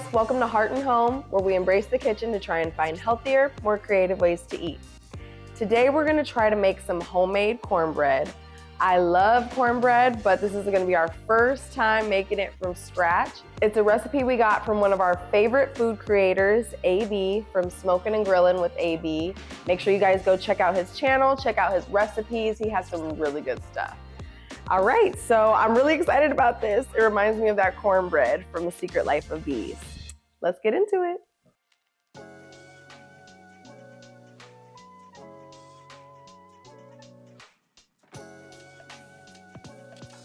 guys, welcome to Heart and Home, where we embrace the kitchen to try and find healthier, more creative ways to eat. Today we're gonna try to make some homemade cornbread. I love cornbread, but this is gonna be our first time making it from scratch. It's a recipe we got from one of our favorite food creators, AB, from Smokin and Grillin with AB. Make sure you guys go check out his channel, check out his recipes. He has some really good stuff. All right, so I'm really excited about this. It reminds me of that cornbread from The Secret Life of Bees. Let's get into it.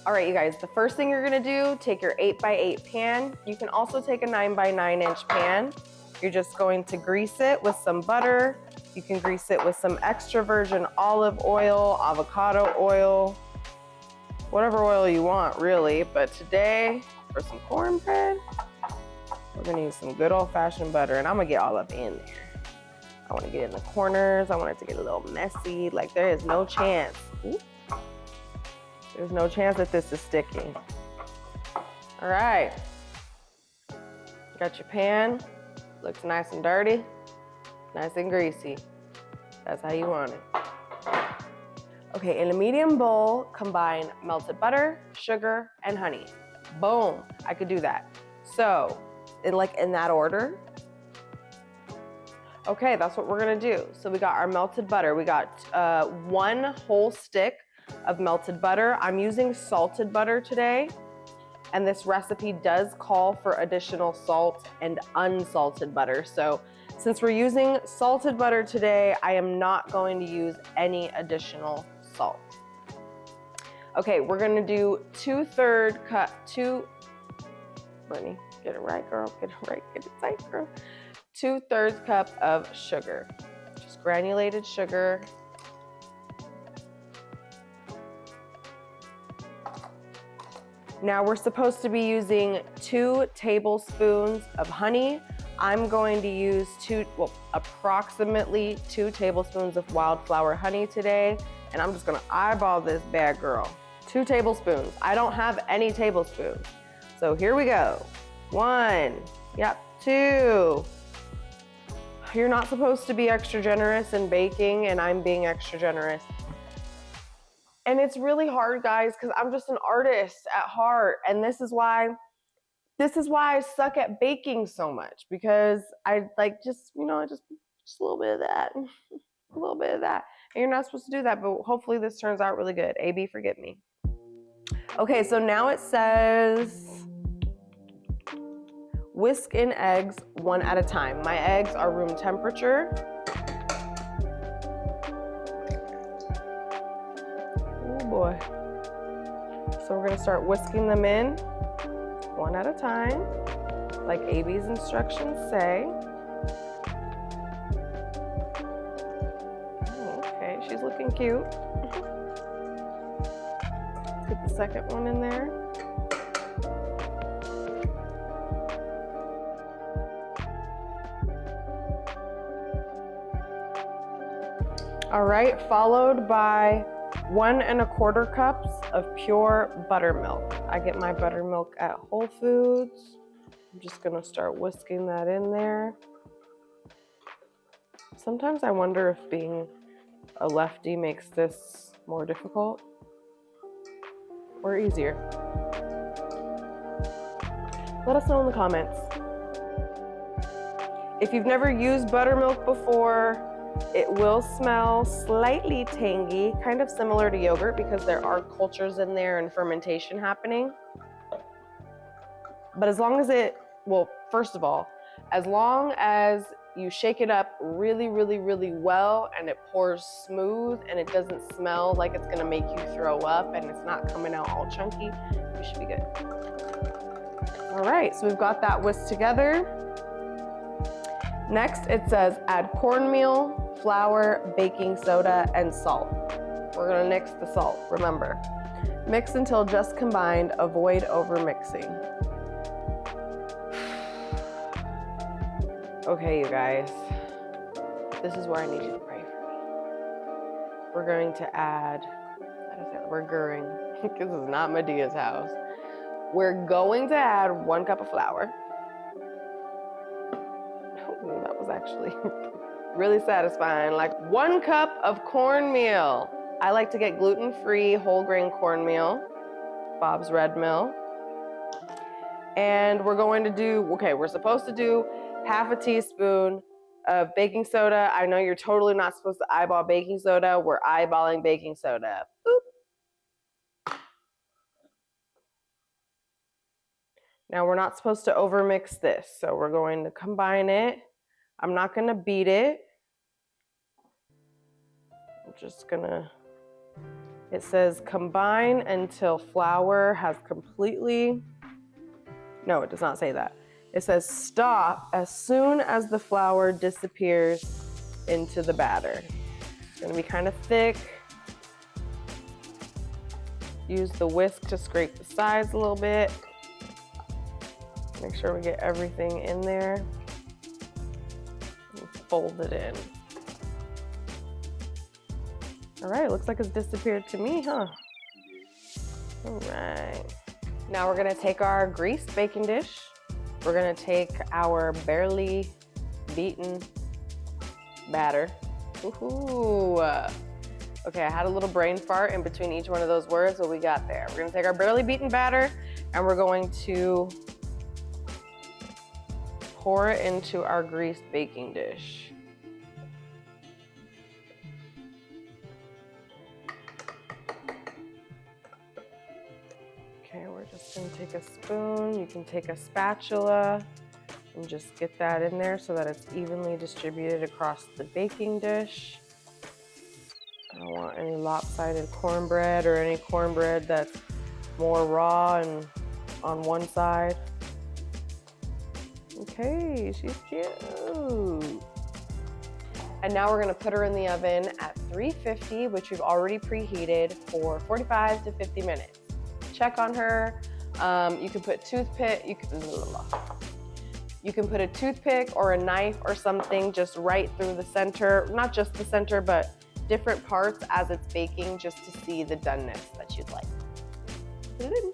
All right, you guys, the first thing you're gonna do, take your 8x8 pan. You can also take a 9x9-inch pan. You're just going to grease it with some butter. You can grease it with some extra virgin olive oil, avocado oil, whatever oil you want, really. But today, for some cornbread, we're gonna use some good old-fashioned butter, and I'm gonna get all up in there. I wanna get in the corners. I want it to get a little messy. Like, there is no chance. Ooh. There's no chance that this is sticking. All right. Got your pan. Looks nice and dirty, nice and greasy. That's how you want it. Okay, in a medium bowl, combine melted butter, sugar, and honey. Boom, I could do that. So, in that order. Okay, that's what we're gonna do. So we got our melted butter. We got 1 whole stick of melted butter. I'm using salted butter today, and this recipe does call for additional salt and unsalted butter. So since we're using salted butter today, I am not going to use any additional salt. Okay, we're gonna do 2/3 cup, let me get it right, girl, get it right, get it tight, girl. 2/3 cup of sugar, just granulated sugar. Now we're supposed to be using 2 tablespoons of honey. I'm going to use approximately 2 tablespoons of wildflower honey today, and I'm just gonna eyeball this bad girl. 2 tablespoons. I don't have any tablespoons. So here we go. 1, yep, 2. You're not supposed to be extra generous in baking, and I'm being extra generous. And it's really hard, guys, because I'm just an artist at heart, and this is why I suck at baking so much, because I like just a little bit of that, a little bit of that. And you're not supposed to do that, but hopefully this turns out really good. AB, forgive me. Okay, so now it says whisk in eggs 1 at a time. My eggs are room temperature. Boy. So we're gonna start whisking them in 1 at a time, like AB's instructions say. Okay, she's looking cute. Put the second one in there. All right, followed by 1 1/4 cups of pure buttermilk. I get my buttermilk at Whole Foods. I'm just gonna start whisking that in there. Sometimes I wonder if being a lefty makes this more difficult or easier. Let us know in the comments. If you've never used buttermilk before, it will smell slightly tangy, kind of similar to yogurt, because there are cultures in there and fermentation happening. But as long as first of all, as long as you shake it up really, really, really well and it pours smooth and it doesn't smell like it's gonna make you throw up and it's not coming out all chunky, you should be good. All right, so we've got that whisked together. Next, it says add cornmeal, flour, baking soda, and salt. We're gonna mix the salt, remember. Mix until just combined, avoid overmixing. Okay, you guys, this is where I need you to pray for me. We're going to add, because this is not Medea's house. We're going to add 1 cup of flour. actually really satisfying. Like 1 cup of cornmeal. I like to get gluten-free whole grain cornmeal, Bob's Red Mill. And we're going to do, okay, we're supposed to do half a teaspoon of baking soda. I know you're totally not supposed to eyeball baking soda. We're eyeballing baking soda. Boop. Now we're not supposed to overmix this, so we're going to combine it. I'm not gonna beat it. I'm just gonna, it says combine until flour has completely, no, it does not say that. It says stop as soon as the flour disappears into the batter. It's gonna be kind of thick. Use the whisk to scrape the sides a little bit. Make sure we get everything in there. And fold it in. All right, looks like it's disappeared to me, huh? All right. Now we're gonna take our greased baking dish. We're gonna take our barely beaten batter. Woohoo! Okay, I had a little brain fart in between each one of those words, but we got there. We're gonna take our barely beaten batter and we're going to pour it into our greased baking dish. Okay, we're just gonna take a spoon. You can take a spatula and just get that in there so that it's evenly distributed across the baking dish. I don't want any lopsided cornbread or any cornbread that's more raw and on one side. Okay, she's cute. And now we're gonna put her in the oven at 350, which we've already preheated for 45 to 50 minutes. Check on her. You can put you can put a toothpick or a knife or something just right through the center, not just the center, but different parts as it's baking, just to see the doneness that you'd like. Put it in.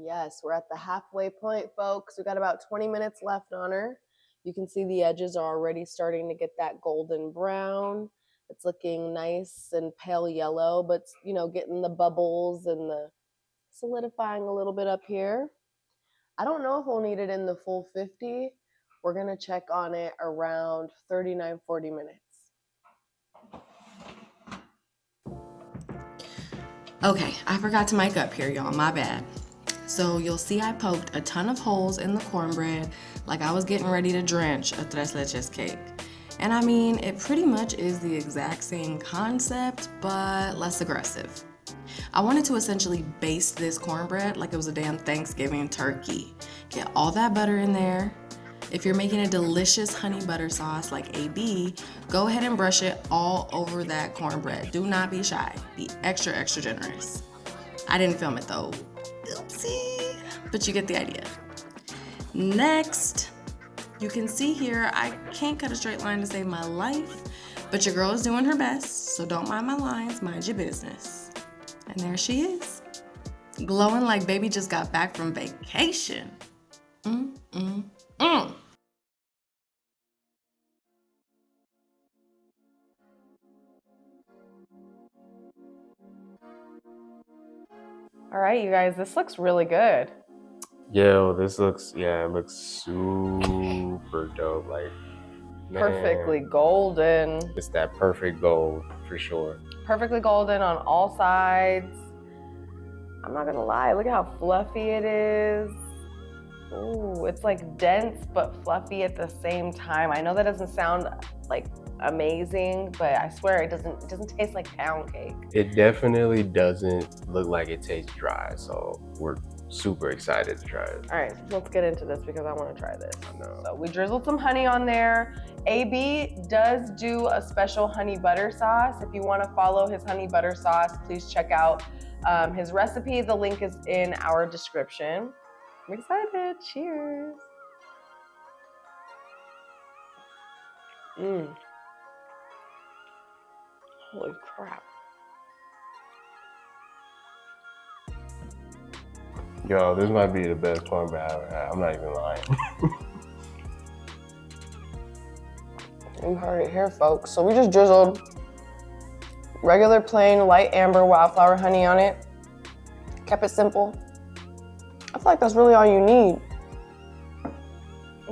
Yes, we're at the halfway point, folks. We got about 20 minutes left on her. You can see the edges are already starting to get that golden brown. It's looking nice and pale yellow, but you know, getting the bubbles and the solidifying a little bit up here. I don't know if we'll need it in the full 50. We're gonna check on it around 39, 40 minutes. Okay, I forgot to mic up here, y'all, my bad. So you'll see I poked a ton of holes in the cornbread like I was getting ready to drench a tres leches cake. And I mean, it pretty much is the exact same concept, but less aggressive. I wanted to essentially baste this cornbread like it was a damn Thanksgiving turkey. Get all that butter in there. If you're making a delicious honey butter sauce like AB, go ahead and brush it all over that cornbread. Do not be shy. Be extra, extra generous. I didn't film it though. Oopsie. But you get the idea. Next, you can see here, I can't cut a straight line to save my life, but your girl is doing her best, so don't mind my lines, mind your business. And there she is, glowing like baby just got back from vacation. All right, you guys, this looks really good. Yo, this looks, it looks super dope. Like, man, Perfectly golden. it's that perfect gold for sure. Perfectly golden on all sides. I'm not gonna lie, look at how fluffy it is. Ooh, it's like dense but fluffy at the same time. I know that doesn't sound like amazing, but I swear it doesn't taste like pound cake. It definitely doesn't look like it tastes dry, so we're super excited to try it. All right, let's get into this because I want to try this. I know. So we drizzled some honey on there. AB does do a special honey butter sauce. If you want to follow his honey butter sauce, please check out his recipe. The link is in our description. I'm excited. Cheers. Holy crap. Yo, this might be the best cornbread I've ever had. I'm not even lying. You heard it here, folks. So we just drizzled regular plain light amber wildflower honey on it. Kept it simple. I feel like that's really all you need.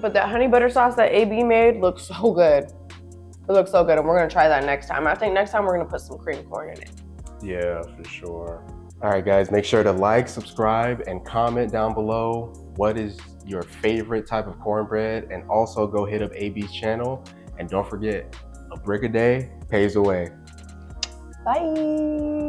But that honey butter sauce that AB made looks so good. It looks so good, and we're gonna try that next time. I think next time we're gonna put some cream corn in it. Yeah, for sure. All right, guys, make sure to like, subscribe, and comment down below what is your favorite type of cornbread, and also go hit up AB's channel. And don't forget, a brick a day pays the way. Bye.